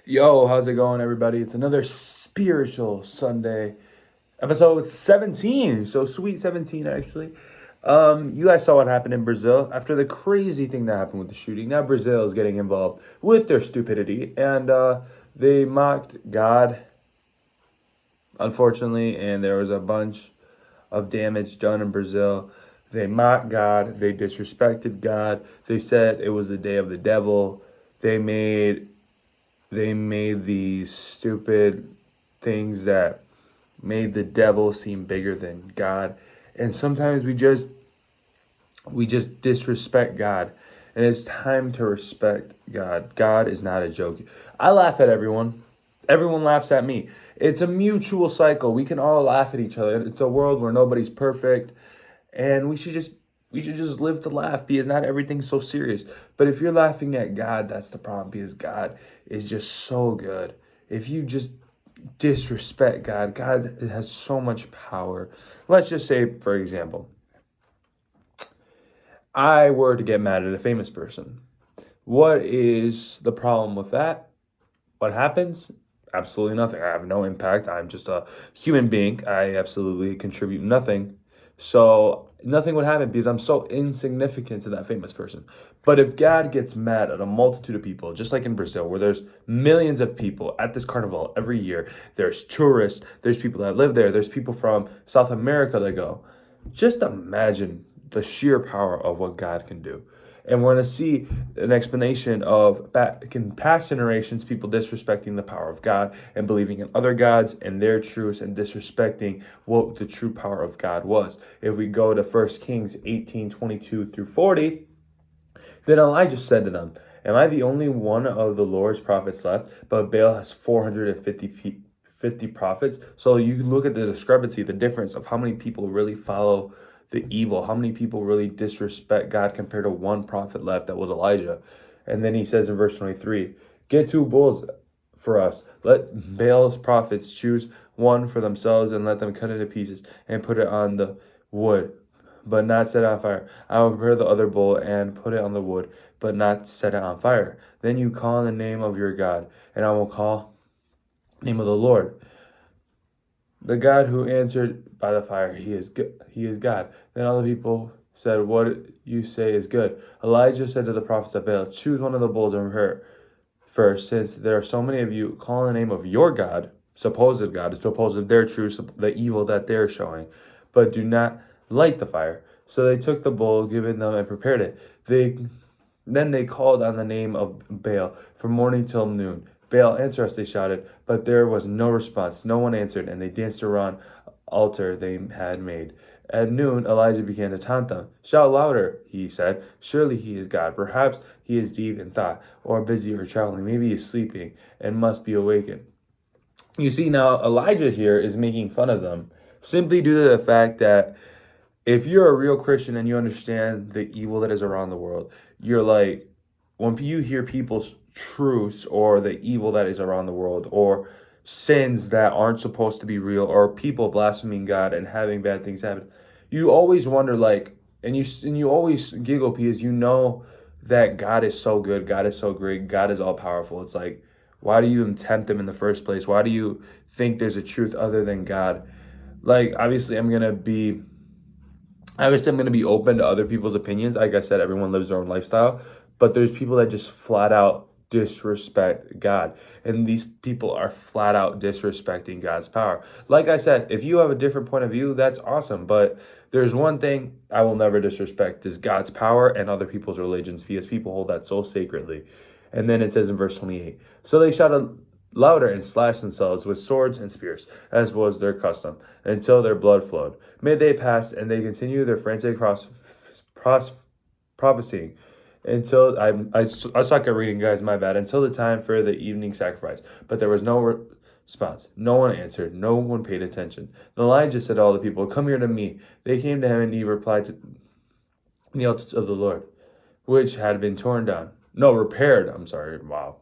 Yo, how's it going, everybody? It's another spiritual Sunday, episode 17. So sweet 17, actually. You guys saw what happened in Brazil after the crazy thing that happened with the shooting. Now Brazil is getting involved with their stupidity, and they mocked God, unfortunately, and there was a bunch of damage done in Brazil. They mocked God. They disrespected God. They said it was the day of the devil. They made they made these stupid things that made the devil seem bigger than God. And sometimes we just disrespect God. And it's time to respect God. God is not a joke. I laugh at everyone. Everyone laughs at me. It's a mutual cycle. We can all laugh at each other. It's a world where nobody's perfect, and we should just live to laugh because not everything's so serious. But if you're laughing at God, that's the problem because God is just so good. If you just disrespect God, God has so much power. Let's just say, for example, I were to get mad at a famous person. What is the problem with that? What happens? Absolutely nothing. I have no impact. I'm just a human being. I absolutely contribute nothing. So nothing would happen because I'm so insignificant to that famous person. But if God gets mad at a multitude of people, just like in Brazil, where there's millions of people at this carnival every year, there's tourists, there's people that live there, there's people from South America that go. Just imagine the sheer power of what God can do. And we're going to see an explanation of back in past generations, people disrespecting the power of God and believing in other gods and their truths and disrespecting what the true power of God was. If we go to 1 Kings 18:22 through 40, then Elijah said to them, "Am I the only one of the Lord's prophets left? But Baal has 450 prophets." So you look at the discrepancy, the difference of how many people really follow the evil, how many people really disrespect God compared to one prophet left that was Elijah. And then he says in verse 23, "Get two bulls for us. Let Baal's prophets choose one for themselves and let them cut it to pieces and put it on the wood, but not set it on fire. I will prepare the other bull and put it on the wood, but not set it on fire. Then you call on the name of your God, and I will call the name of the Lord. The God who answered by the fire, he is good. He is God." Then all the people said, "What you say is good." Elijah said to the prophets of Baal, "Choose one of the bulls and her first, since there are so many of you. Call on the name of your God, supposed their truth, the evil that they're showing, but do not light the fire." So they took the bull given them and prepared it. Then they called on the name of Baal from morning till noon. "Baal, answer us," they shouted, but there was no response. No one answered, and they danced around altar they had made. At noon, Elijah began to taunt them. "Shout louder," he said. "Surely he is God. Perhaps he is deep in thought, or busy or traveling. Maybe he is sleeping and must be awakened." You see, now Elijah here is making fun of them simply due to the fact that if you're a real Christian and you understand the evil that is around the world, you're like, when you hear people's truths or the evil that is around the world or sins that aren't supposed to be real or people blaspheming God and having bad things happen, you always wonder like, and you always giggle because you know that God is so good, God is so great, God is all powerful. It's like, why do you even tempt him in the first place? Why do you think there's a truth other than God? Like, obviously, I'm gonna be open to other people's opinions. Like I said, everyone lives their own lifestyle, but there's people that just flat out disrespect God, and these people are flat out disrespecting God's power. Like I said, if you have a different point of view, that's awesome. But there's one thing I will never disrespect is God's power and other people's religions because people hold that so sacredly. And then it says in verse 28, "So they shouted louder and slashed themselves with swords and spears, as was their custom, until their blood flowed. Midday passed, and they continued their frantic prophesying until I suck at reading, guys. My bad. Until the time for the evening sacrifice, but there was no response. No one answered. No one paid attention. Then Elijah said to all the people, "Come here to me." They came to him, and he replied to the altars of the Lord, which had been torn down. No, repaired. I'm sorry. Wow.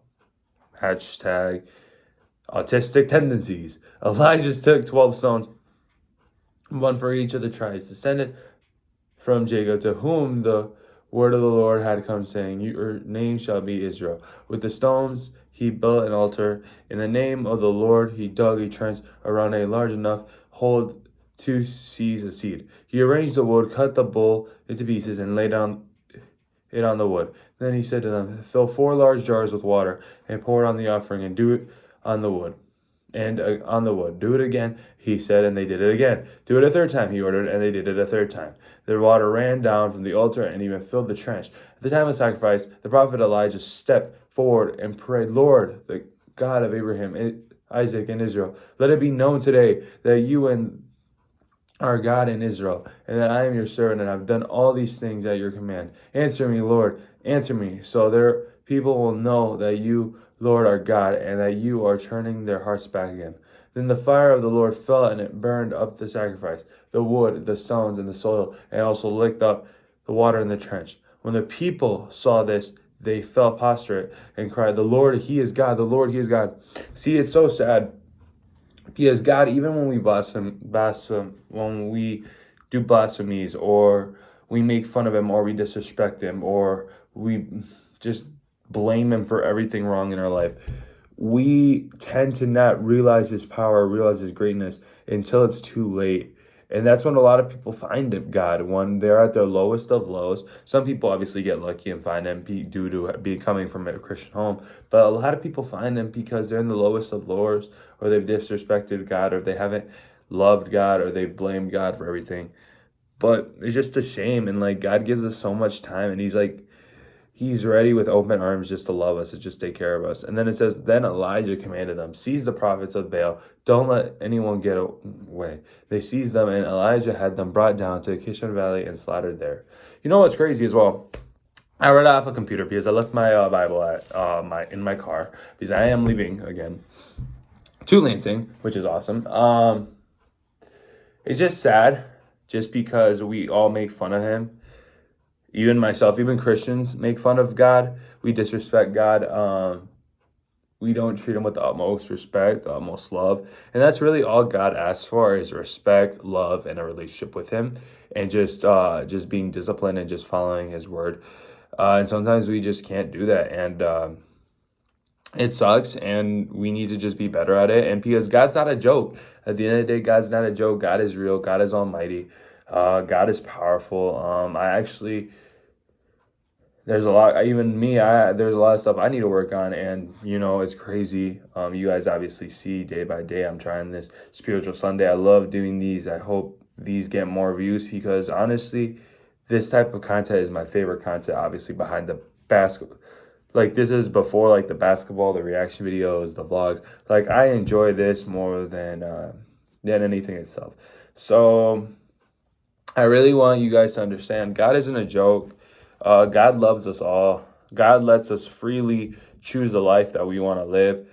Hashtag autistic tendencies. Elijah took 12 stones, one for each of the tribes descended from Jacob, to whom the word of the Lord had come, saying, "Your name shall be Israel." With the stones, he built an altar. In the name of the Lord, he dug a trench around a large enough hole to seize a seed. He arranged the wood, cut the bull into pieces, and laid down it on the wood. Then he said to them, fill 4 large jars with water, and pour it on the offering, and do it on the wood. And on the wood. Do it again, he said, and they did it again. Do it a third time, he ordered, and they did it a third time. The water ran down from the altar and even filled the trench. At the time of sacrifice, the prophet Elijah stepped forward and prayed, Lord, the God of Abraham, Isaac, and Israel, let it be known today that you and our God in Israel, and that I am your servant, and I've done all these things at your command. Answer me, Lord, answer me, so their people will know that you, Lord, are God, and that you are turning their hearts back again. Then the fire of the Lord fell, and it burned up the sacrifice, the wood, the stones, and the soil, and also licked up the water in the trench. When the people saw this, they fell prostrate and cried, the Lord, he is God, the Lord, he is God. See, it's so sad. Because God, even when we when we do blasphemies, or we make fun of him, or we disrespect him, or we just blame him for everything wrong in our life, we tend to not realize his power, realize his greatness until it's too late. And that's when a lot of people find God, when they're at their lowest of lows. Some people obviously get lucky and find him due to be coming from a Christian home. But a lot of people find him because they're in the lowest of lows, or they've disrespected God, or they haven't loved God, or they've blamed God for everything. But it's just a shame. And like, God gives us so much time, and he's ready with open arms just to love us and just take care of us. And then it says, then Elijah commanded them, seize the prophets of Baal. Don't let anyone get away. They seized them, and Elijah had them brought down to Kishon Valley and slaughtered there. You know what's crazy as well? I read off a computer because I left my Bible at in my car, because I am leaving again to Lansing, which is awesome. It's just sad, just because we all make fun of him. Even myself, even Christians make fun of God. We disrespect God. We don't treat him with the utmost respect, the utmost love. And that's really all God asks for, is respect, love, and a relationship with him. And just being disciplined and just following his word. And sometimes we just can't do that. And it sucks, and we need to just be better at it. And because God's not a joke. At the end of the day, God's not a joke. God is real. God is almighty. God is powerful. There's a lot, even me, there's a lot of stuff I need to work on, and it's crazy. You guys obviously see day by day I'm trying this Spiritual Sunday. I love doing these. I hope these get more views, because honestly, this type of content is my favorite content, obviously, behind the basketball. Like, this is before, like, the basketball, the reaction videos, the vlogs. Like, I enjoy this more than anything itself. So I really want you guys to understand, God isn't a joke. God loves us all. God lets us freely choose the life that we want to live.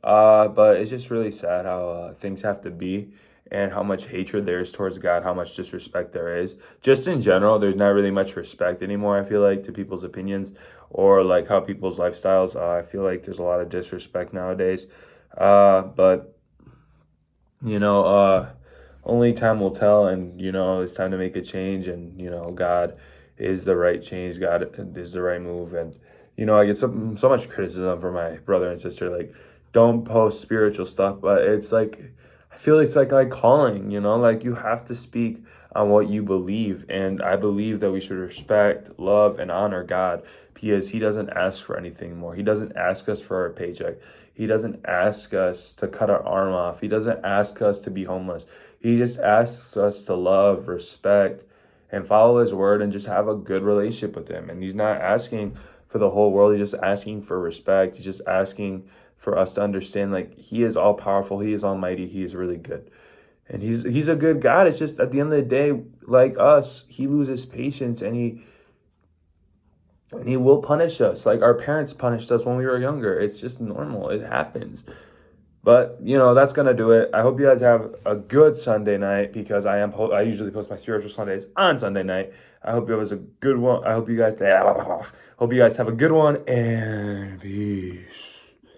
But it's just really sad how things have to be, and how much hatred there is towards God, how much disrespect there is. Just in general, there's not really much respect anymore, I feel like, to people's opinions, or like how people's lifestyles. I feel like there's a lot of disrespect nowadays. But only time will tell, and it's time to make a change, and God is the right change. God is the right move. And I get so much criticism from my brother and sister, like, don't post spiritual stuff. But it's like, I feel it's like calling, like, you have to speak on what you believe. And I believe that we should respect, love, and honor God, because he doesn't ask for anything more. He doesn't ask us for our paycheck. He doesn't ask us to cut our arm off. He doesn't ask us to be homeless. He just asks us to love, respect, and follow his word, and just have a good relationship with him. And he's not asking for the whole world. He's just asking for respect. He's just asking for us to understand, like, he is all powerful. He is almighty. He is really good. And he's a good God. It's just, at the end of the day, like us, he loses patience, and he will punish us. Like our parents punished us when we were younger. It's just normal. It happens. But, that's going to do it. I hope you guys have a good Sunday night, because I usually post my Spiritual Sundays on Sunday night. I hope it was a good one. Hope you guys have a good one, and peace.